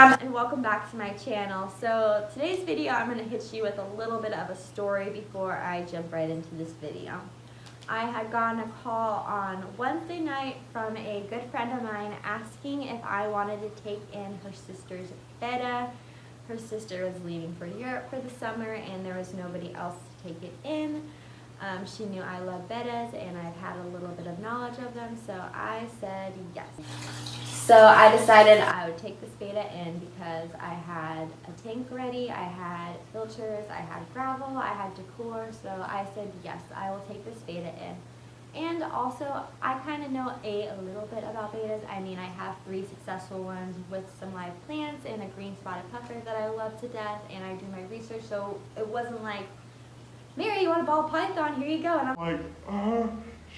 and welcome back to my channel. So today's video I'm going to hit you with a little bit of a story before I jump right into this video. I had gotten a call on Wednesday night from a good friend of mine asking if I wanted to take in her sister's Betta. Her sister was leaving for Europe for the summer and there was nobody else to take it in. She knew I love Bettas and I've had a little bit of knowledge of them, so I said yes. So I decided I would take this Betta in because I had a tank ready, I had filters, I had gravel, I had decor, so I said yes, I will take this Betta in. And also, I kind of know a little bit about Bettas. I mean, I have 3 successful ones with some live plants and a green spotted pucker that I love to death, and I do my research, so it wasn't like, Mary, you want a ball python? Here you go. And I'm like,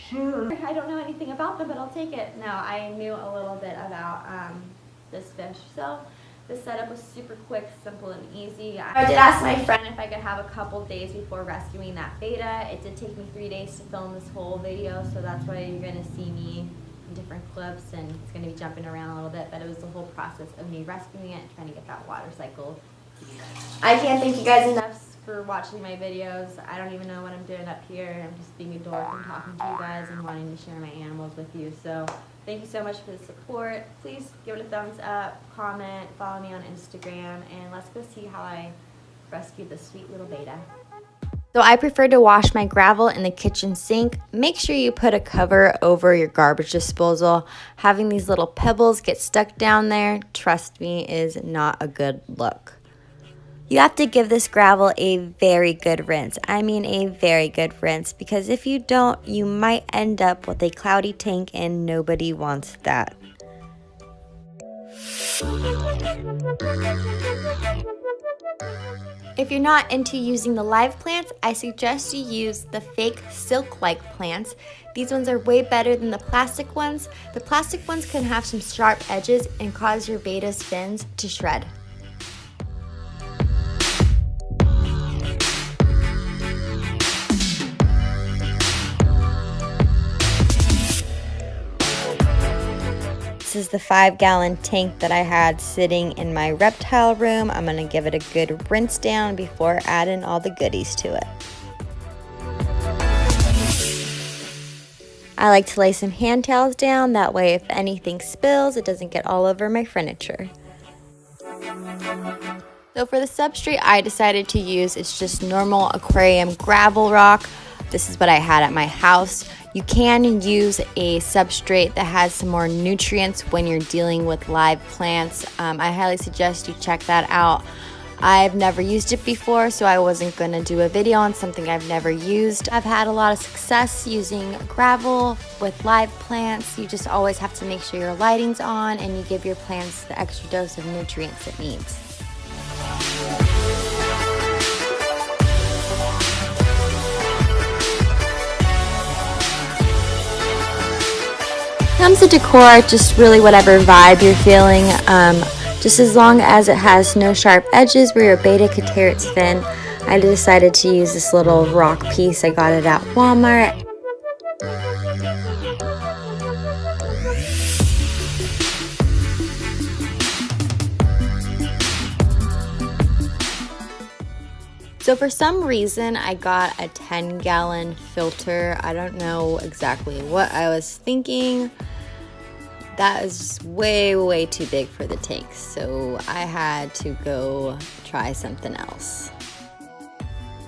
sure. I don't know anything about them, but I'll take it. No, I knew a little bit about this fish. So the setup was super quick, simple, and easy. I did ask my friend if I could have a couple days before rescuing that Betta. It did take me 3 days to film this whole video, so that's why you're going to see me in different clips, and it's going to be jumping around a little bit, but it was the whole process of me rescuing it and trying to get that water cycle. I can't thank you guys enough for watching my videos. I don't even know what I'm doing up here. I'm just being a dork and talking to you guys and wanting to share my animals with you. So thank you so much for the support. Please give it a thumbs up, comment, follow me on Instagram, and let's go see how I rescued this sweet little Betta. So I prefer to wash my gravel in the kitchen sink. Make sure you put a cover over your garbage disposal. Having these little pebbles get stuck down there, trust me, is not a good look. You have to give this gravel a very good rinse. I mean a very good rinse, because if you don't, you might end up with a cloudy tank and nobody wants that. If you're not into using the live plants, I suggest you use the fake silk-like plants. These ones are way better than the plastic ones. The plastic ones can have some sharp edges and cause your Betta's fins to shred. This is the 5-gallon tank that I had sitting in my reptile room. I'm going to give it a good rinse down before adding all the goodies to it. I like to lay some hand towels down, that way if anything spills, it doesn't get all over my furniture. So for the substrate I decided to use, it's just normal aquarium gravel rock. This is what I had at my house. You can use a substrate that has some more nutrients when you're dealing with live plants. I highly suggest you check that out. I've never used it before, so I wasn't going to do a video on something I've never used. I've had a lot of success using gravel with live plants. You just always have to make sure your lighting's on and you give your plants the extra dose of nutrients it needs. When it comes to decor, just really whatever vibe you're feeling, just as long as it has no sharp edges where your Betta could tear its fin. I decided to use this little rock piece. I got it at Walmart. So for some reason, I got a 10-gallon filter. I don't know exactly what I was thinking. That is way, way too big for the tank, so I had to go try something else.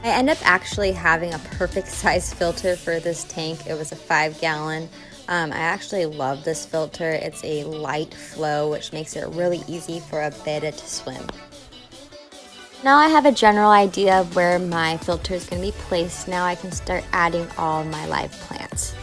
I ended up actually having a perfect size filter for this tank. It was a 5-gallon. I actually love this filter. It's a light flow, which makes it really easy for a Betta to swim. Now I have a general idea of where my filter is going to be placed. Now I can start adding all my live plants.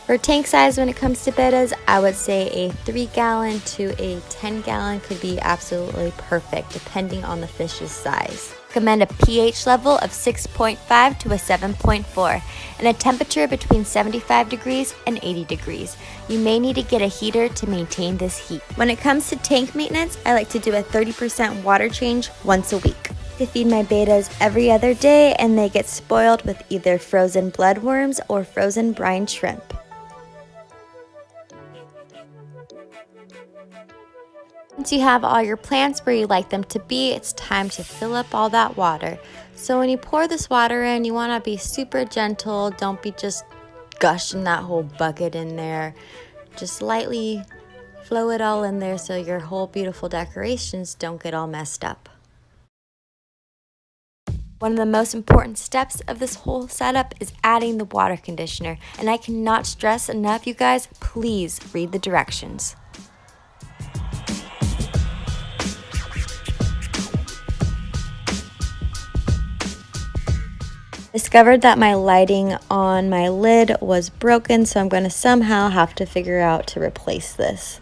For tank size when it comes to Bettas, I would say a 3-gallon to a 10-gallon could be absolutely perfect depending on the fish's size. Recommend a pH level of 6.5 to a 7.4 and a temperature between 75 degrees and 80 degrees. You may need to get a heater to maintain this heat. When it comes to tank maintenance, I like to do a 30% water change once a week. To feed my bettas every other day, and they get spoiled with either frozen bloodworms or frozen brine shrimp. Once you have all your plants where you like them to be, it's time to fill up all that water. So when you pour this water in, you want to be super gentle. Don't be just gushing that whole bucket in there. Just lightly flow it all in there so your whole beautiful decorations don't get all messed up. One of the most important steps of this whole setup is adding the water conditioner. And I cannot stress enough, you guys, please read the directions. Discovered that my lighting on my lid was broken, so I'm going to somehow have to figure out to replace this.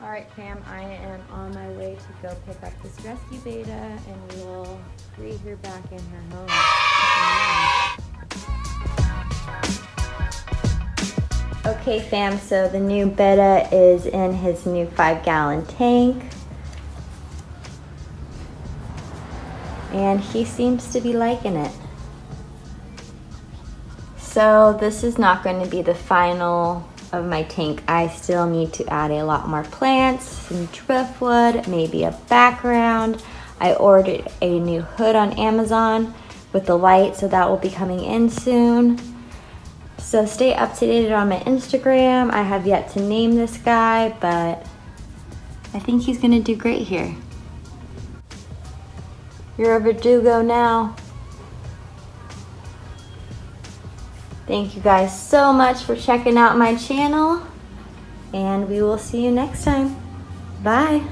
Alright fam, I am on my way to go pick up this rescue betta and we will free her back in her home. Okay fam, so the new betta is in his new 5-gallon tank. And he seems to be liking it. So this is not going to be the final of my tank. I still need to add a lot more plants, some driftwood, maybe a background. I ordered a new hood on Amazon with the light, so that will be coming in soon. So stay up to date on my Instagram. I have yet to name this guy, but I think he's gonna do great here. You're a Verdugo now. Thank you guys so much for checking out my channel, and we will see you next time. Bye.